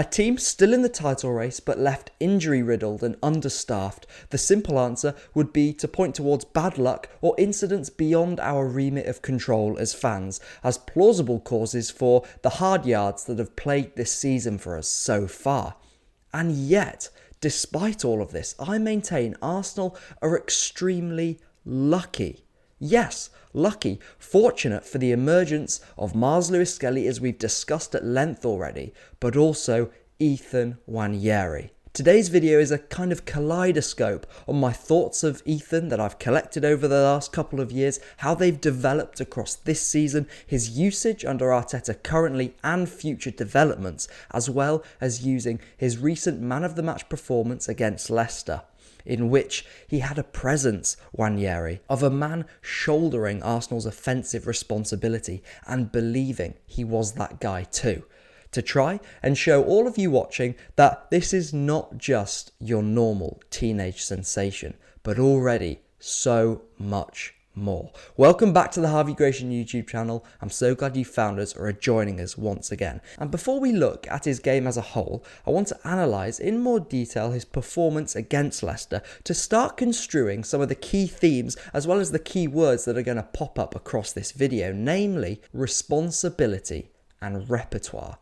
A team still in the title race but left injury-riddled and understaffed. The simple answer would be to point towards bad luck or incidents beyond our remit of control as fans, as plausible causes for the hard yards that have plagued this season for us so far. And yet, despite all of this, I maintain Arsenal are extremely lucky. Yes, lucky, fortunate for the emergence of Lewis-Skelly, as we've discussed at length already, but also Ethan Nwaneri. Today's video is a kind of kaleidoscope on my thoughts of Ethan that I've collected over the last couple of years, how they've developed across this season, his usage under Arteta currently and future developments, as well as using his recent man of the match performance against Leicester, in which he had a presence, Nwaneri, of a man shouldering Arsenal's offensive responsibility and believing he was that guy too. To try and show all of you watching that this is not just your normal teenage sensation, but already so much more. Welcome back to the Harvey Gratian YouTube channel. I'm so glad you found us or are joining us once again. And before we look at his game as a whole, I want to analyse in more detail his performance against Leicester to start construing some of the key themes as well as the key words that are going to pop up across this video, namely responsibility and repertoire.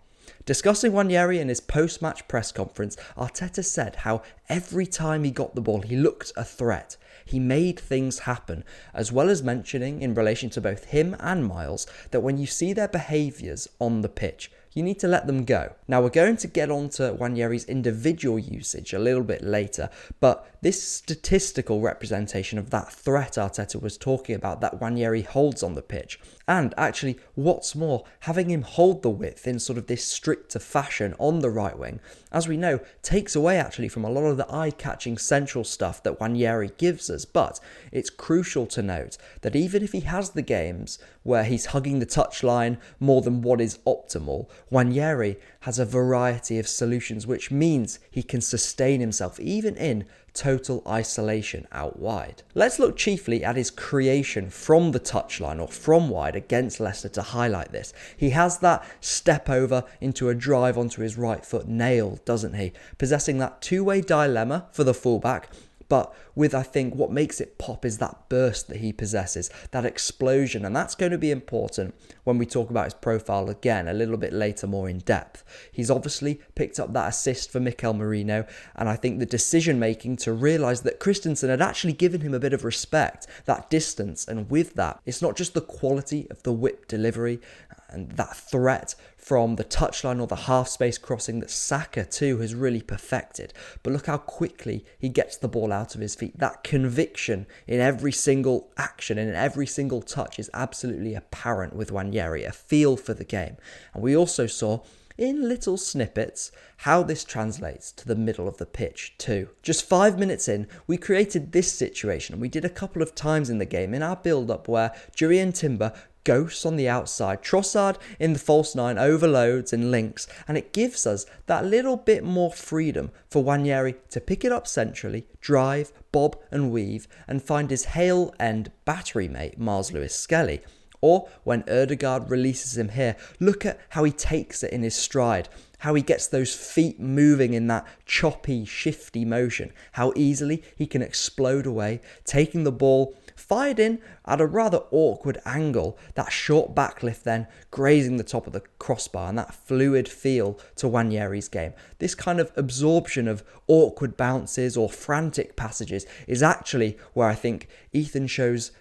Discussing Nwaneri in his post-match press conference, Arteta said how every time he got the ball, he looked a threat. He made things happen, as well as mentioning in relation to both him and Miles that when you see their behaviours on the pitch, you need to let them go. Now, we're going to get on to Nwaneri's individual usage a little bit later, but this statistical representation of that threat Arteta was talking about that Nwaneri holds on the pitch, and actually, what's more, having him hold the width in sort of this stricter fashion on the right wing, as we know, takes away actually from a lot of the eye-catching central stuff that Nwaneri gives us. But it's crucial to note that even if he has the games where he's hugging the touchline more than what is optimal, Nwaneri has a variety of solutions, which means he can sustain himself even in total isolation out wide. Let's look chiefly at his creation from the touchline or from wide against Leicester to highlight this. He has that step over into a drive onto his right foot nailed, doesn't he? Possessing that two-way dilemma for the fullback, but with, I think, what makes it pop is that burst that he possesses, that explosion, and that's going to be important when we talk about his profile again a little bit later, more in depth. He's obviously picked up that assist for Mikel Merino, and I think the decision making to realise that Christensen had actually given him a bit of respect, that distance, and with that, it's not just the quality of the whip delivery and that threat from the touchline or the half-space crossing that Saka too has really perfected. But look how quickly he gets the ball out of his feet. That conviction in every single action and in every single touch is absolutely apparent with Nwaneri, a feel for the game. And we also saw in little snippets how this translates to the middle of the pitch too. Just 5 minutes in, we created this situation, and we did a couple of times in the game in our build-up where Jurrien Timber ghosts on the outside, Trossard in the false nine overloads and links, and it gives us that little bit more freedom for Nwaneri to pick it up centrally, drive, bob and weave, and find his Hale End battery mate Lewis-Skelly. Or when Ødegaard releases him here, look at how he takes it in his stride, how he gets those feet moving in that choppy, shifty motion, how easily he can explode away, taking the ball fired in at a rather awkward angle, that short backlift then grazing the top of the crossbar, and that fluid feel to Nwaneri's game. This kind of absorption of awkward bounces or frantic passages is actually where I think Ethan shows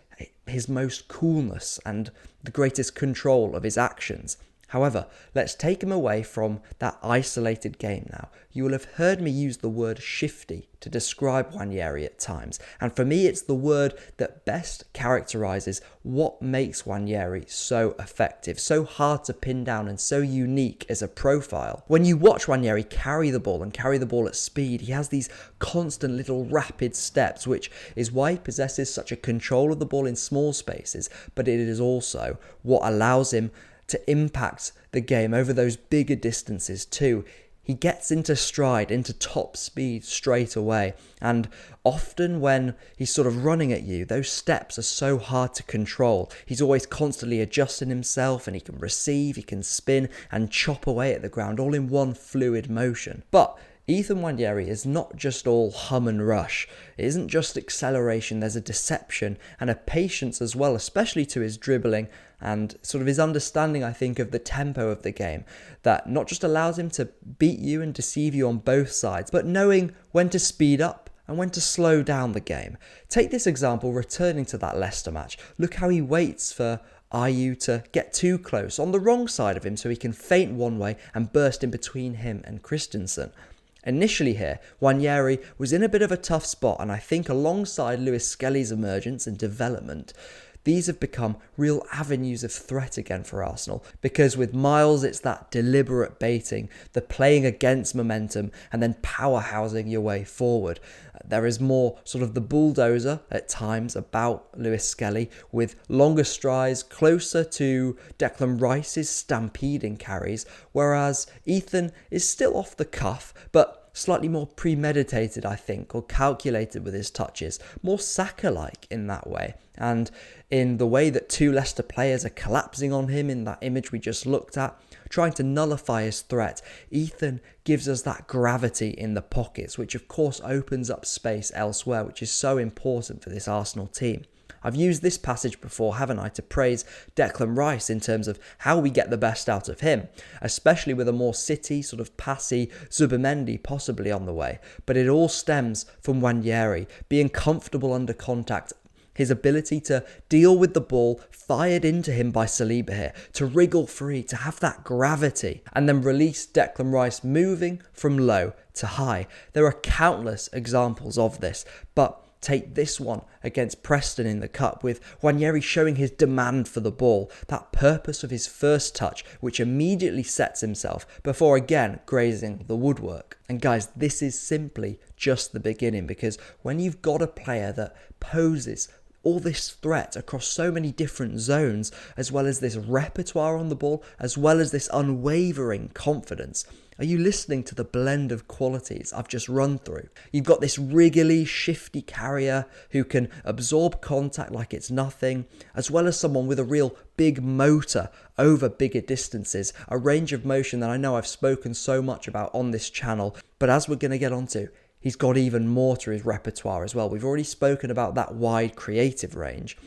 his most coolness and the greatest control of his actions. However, let's take him away from that isolated game now. You will have heard me use the word shifty to describe Nwaneri at times, and for me it's the word that best characterises what makes Nwaneri so effective, so hard to pin down and so unique as a profile. When you watch Nwaneri carry the ball and carry the ball at speed, he has these constant little rapid steps, which is why he possesses such a control of the ball in small spaces, but it is also what allows him to impact the game over those bigger distances too. he gets into stride, into top speed straight away. And often when he's sort of running at you, those steps are so hard to control. He's always constantly adjusting himself, and he can receive, he can spin and chop away at the ground all in one fluid motion. But Ethan Nwaneri is not just all hum and rush. It isn't just acceleration, there's a deception and a patience as well, especially to his dribbling and sort of his understanding, I think, of the tempo of the game, that not just allows him to beat you and deceive you on both sides, but knowing when to speed up and when to slow down the game. Take this example, returning to that Leicester match. Look how he waits for Ayew to get too close on the wrong side of him so he can feint one way and burst in between him and Christensen. Initially here, Nwaneri was in a bit of a tough spot, and I think alongside Lewis-Skelly's emergence and development, these have become real avenues of threat again for Arsenal, because with Miles it's that deliberate baiting, the playing against momentum and then powerhousing your way forward. There is more sort of the bulldozer at times about Lewis-Skelly, with longer strides closer to Declan Rice's stampeding carries, whereas Ethan is still off the cuff, but slightly more premeditated, I think, or calculated with his touches, more Saka-like in that way. And in the way that two Leicester players are collapsing on him in that image we just looked at, trying to nullify his threat, Ethan gives us that gravity in the pockets, which of course opens up space elsewhere, which is so important for this Arsenal team. I've used this passage before, haven't I, to praise Declan Rice in terms of how we get the best out of him, especially with a more City, sort of passy Zubimendi possibly on the way. But it all stems from Nwaneri being comfortable under contact, his ability to deal with the ball fired into him by Saliba here, to wriggle free, to have that gravity, and then release Declan Rice moving from low to high. There are countless examples of this, but take this one against Preston in the Cup, with Nwaneri showing his demand for the ball, that purpose of his first touch, which immediately sets himself before again grazing the woodwork. And guys, this is simply just the beginning, because when you've got a player that poses all this threat across so many different zones, as well as this repertoire on the ball, as well as this unwavering confidence, are you listening to the blend of qualities I've just run through? You've got this wriggly, shifty carrier who can absorb contact like it's nothing, as well as someone with a real big motor over bigger distances, a range of motion that I know I've spoken so much about on this channel, but as we're going to get onto, he's got even more to his repertoire as well. We've already spoken about that wide creative range,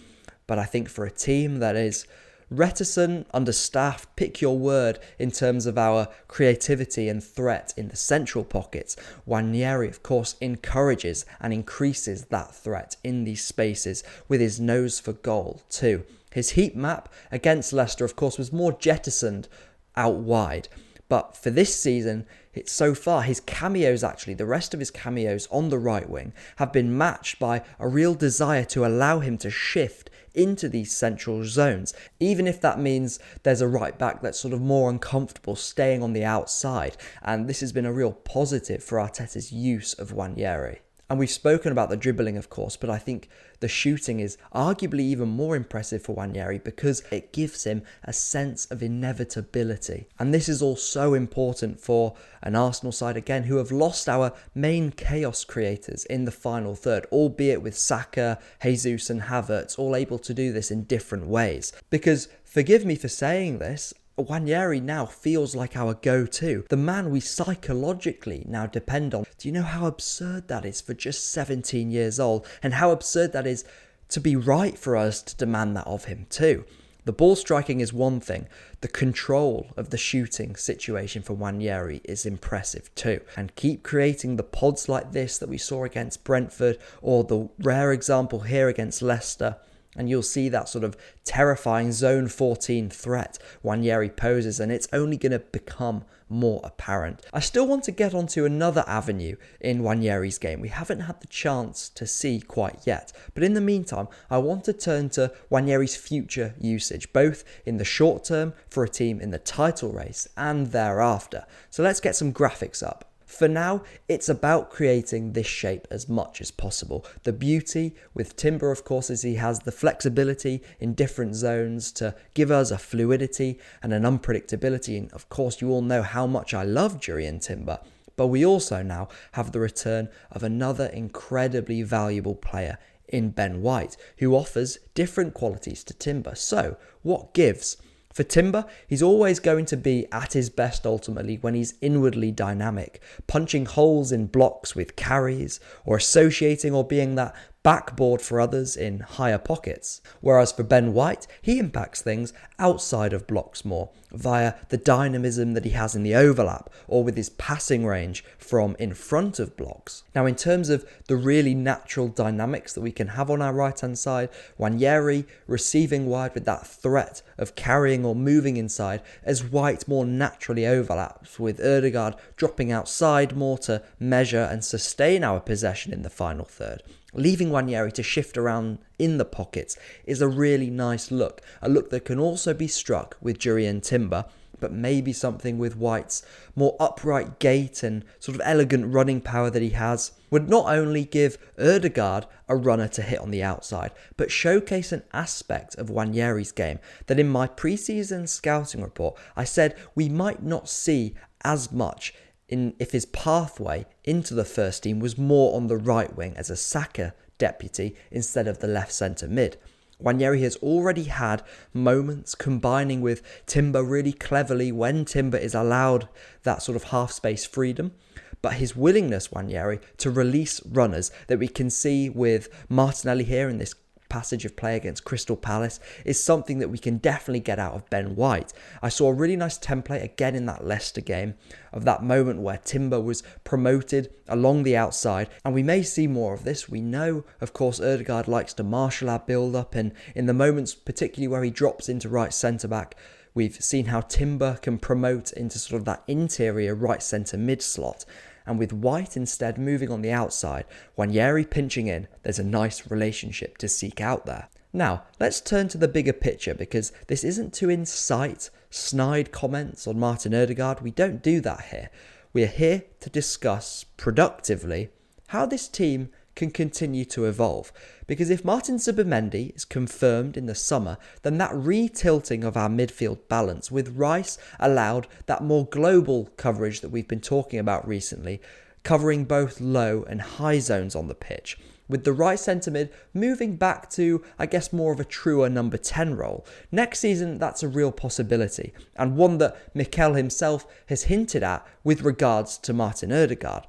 but I think for a team that is reticent, understaffed, pick your word, in terms of our creativity and threat in the central pockets, Nwaneri of course encourages and increases that threat in these spaces with his nose for goal too. His heat map against Leicester of course was more jettisoned out wide, but for this season, so far, his cameos actually, the rest of his cameos on the right wing, have been matched by a real desire to allow him to shift into these central zones, even if that means there's a right back that's sort of more uncomfortable staying on the outside. And this has been a real positive for Arteta's use of Nwaneri. And we've spoken about the dribbling, of course, but I think the shooting is arguably even more impressive for Nwaneri because it gives him a sense of inevitability. And this is all so important for an Arsenal side, again, who have lost our main chaos creators in the final third, albeit with Saka, Jesus and Havertz all able to do this in different ways. Because, forgive me for saying this, Nwaneri now feels like our go-to, the man we psychologically now depend on. Do you know how absurd that is for just 17 years old, and how absurd that is to be right for us to demand that of him too? The ball striking is one thing, the control of the shooting situation for Nwaneri is impressive too. And keep creating the pods like this that we saw against Brentford, or the rare example here against Leicester, and you'll see that sort of terrifying zone 14 threat Nwaneri poses, and it's only going to become more apparent. I still want to get onto another avenue in Nwaneri's game we haven't had the chance to see quite yet, but in the meantime I want to turn to Nwaneri's future usage, both in the short term for a team in the title race and thereafter. So let's get some graphics up. For now, it's about creating this shape as much as possible. The beauty with Timber, of course, is he has the flexibility in different zones to give us a fluidity and an unpredictability. And of course, you all know how much I love Jurrien Timber. But we also now have the return of another incredibly valuable player in Ben White, who offers different qualities to Timber. So, what gives? For Timber, he's always going to be at his best ultimately when he's inwardly dynamic, punching holes in blocks with carries, or associating or being that backboard for others in higher pockets. Whereas for Ben White, he impacts things outside of blocks more, via the dynamism that he has in the overlap, or with his passing range from in front of blocks. Now, in terms of the really natural dynamics that we can have on our right-hand side, Nwaneri receiving wide with that threat of carrying or moving inside, as White more naturally overlaps, with Ødegaard dropping outside more to measure and sustain our possession in the final third. Leaving Nwaneri to shift around in the pockets is a really nice look, a look that can also be struck with Jurrien Timber, but maybe something with White's more upright gait and sort of elegant running power that he has would not only give Ødegaard a runner to hit on the outside, but showcase an aspect of Nwaneri's game that in my pre-season scouting report I said we might not see as much if his pathway into the first team was more on the right wing as a Saka deputy instead of the left centre mid. Nwaneri has already had moments combining with Timber really cleverly when Timber is allowed that sort of half-space freedom, but his willingness, Nwaneri, to release runners that we can see with Martinelli here in this passage of play against Crystal Palace is something that we can definitely get out of Ben White. I saw a really nice template again in that Leicester game of that moment where Timber was promoted along the outside, and we may see more of this. We know, of course, Ødegaard likes to marshal our build-up, and in the moments particularly where he drops into right centre-back, we've seen how Timber can promote into sort of that interior right centre mid slot. And with White instead moving on the outside, Nwaneri pinching in, there's a nice relationship to seek out there. Now, let's turn to the bigger picture, because this isn't to incite snide comments on Martin Ødegaard. We don't do that here. We are here to discuss productively how this team can continue to evolve. Because if Martin Zubimendi is confirmed in the summer, then that re-tilting of our midfield balance with Rice allowed that more global coverage that we've been talking about recently, covering both low and high zones on the pitch, with the right centre mid moving back to, I guess, more of a truer number 10 role. Next season, that's a real possibility, and one that Mikel himself has hinted at with regards to Martin Ødegaard.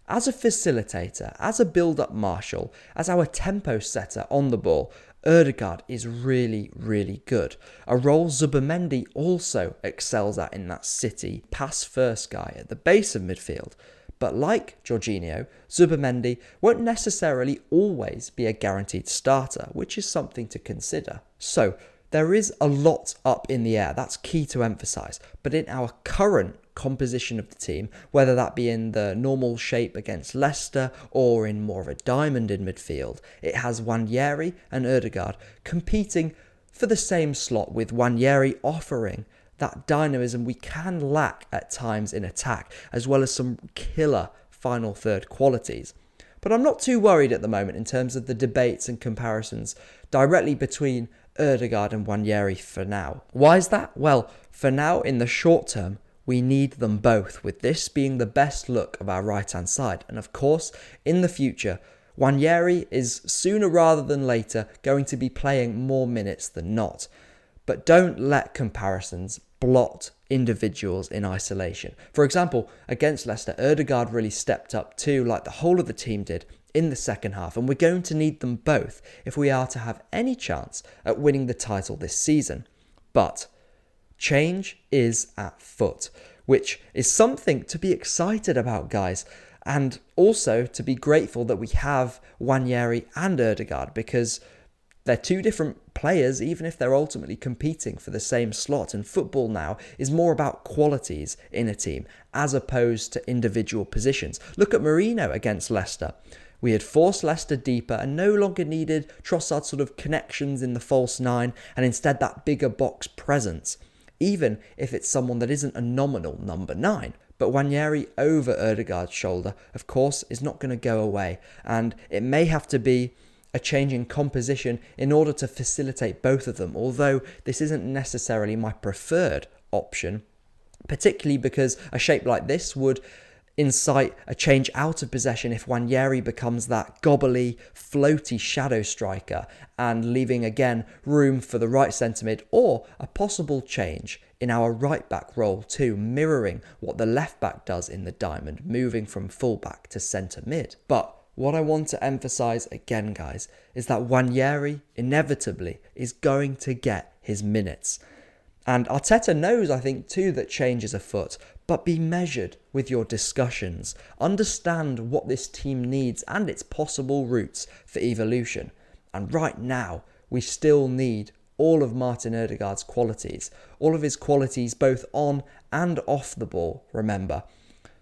As a facilitator, as a build-up marshal, as our tempo setter on the ball, Ødegaard is really, really good. A role Zubimendi also excels at in that City pass-first guy at the base of midfield. But like Jorginho, Zubimendi won't necessarily always be a guaranteed starter, which is something to consider. So, there is a lot up in the air, that's key to emphasise, but in our current composition of the team, whether that be in the normal shape against Leicester or in more of a diamond in midfield, it has Nwaneri and Ødegaard competing for the same slot, with Nwaneri offering that dynamism we can lack at times in attack, as well as some killer final third qualities. But I'm not too worried at the moment in terms of the debates and comparisons directly between Ødegaard and Nwaneri for now. Why is that? Well, for now, in the short term, we need them both, with this being the best look of our right-hand side. And of course, in the future, Nwaneri is sooner rather than later going to be playing more minutes than not. But don't let comparisons blot individuals in isolation. For example, against Leicester, Ødegaard really stepped up too, like the whole of the team did in the second half, and we're going to need them both if we are to have any chance at winning the title this season. But change is at foot, which is something to be excited about, guys, and also to be grateful that we have Nwaneri and Ødegaard, because they're two different players, even if they're ultimately competing for the same slot. And football now is more about qualities in a team as opposed to individual positions. Look at Merino against Leicester. We had forced Leicester deeper and no longer needed Trossard's sort of connections in the false nine, and instead that bigger box presence, even if it's someone that isn't a nominal number 9. But Nwaneri over Ødegaard's shoulder, of course, is not going to go away, and it may have to be a change in composition in order to facilitate both of them, although this isn't necessarily my preferred option, particularly because a shape like this would incite a change out of possession if Nwaneri becomes that gobbly, floaty shadow striker, and leaving again room for the right centre mid, or a possible change in our right back role too, mirroring what the left back does in the diamond, moving from full back to centre mid. But what I want to emphasise again, guys, is that Nwaneri inevitably is going to get his minutes. And Arteta knows, I think, too, that change is afoot, but be measured with your discussions. Understand what this team needs and its possible routes for evolution. And right now, we still need all of Martin Ødegaard's qualities. All of his qualities both on and off the ball, remember.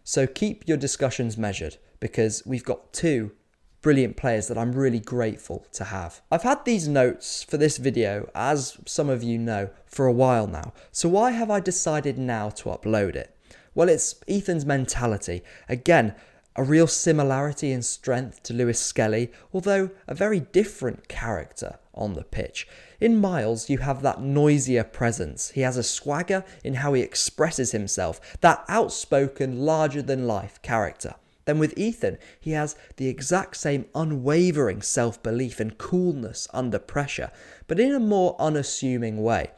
So keep your discussions measured, because we've got two brilliant players that I'm really grateful to have. I've had these notes for this video, as some of you know, for a while now. So why have I decided now to upload it? Well, it's Ethan's mentality. Again, a real similarity in strength to Lewis-Skelly, although a very different character on the pitch. In Miles, you have that noisier presence. He has a swagger in how he expresses himself, that outspoken, larger-than-life character. Then with Ethan, he has the exact same unwavering self-belief and coolness under pressure, but in a more unassuming way.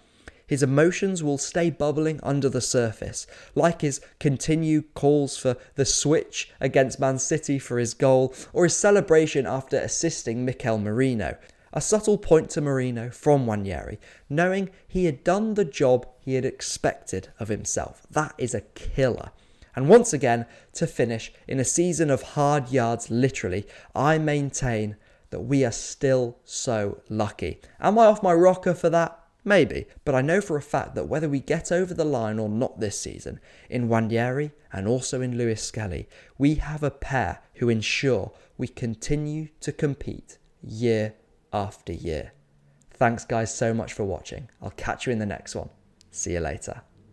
His emotions will stay bubbling under the surface, like his continued calls for the switch against Man City for his goal, or his celebration after assisting Mikel Merino. A subtle point to Merino from Nwaneri, knowing he had done the job he had expected of himself. That is a killer. And once again, to finish, in a season of hard yards, literally, I maintain that we are still so lucky. Am I off my rocker for that? Maybe, but I know for a fact that whether we get over the line or not this season, in Nwaneri and also in Lewis-Skelly, we have a pair who ensure we continue to compete year after year. Thanks guys so much for watching. I'll catch you in the next one. See you later.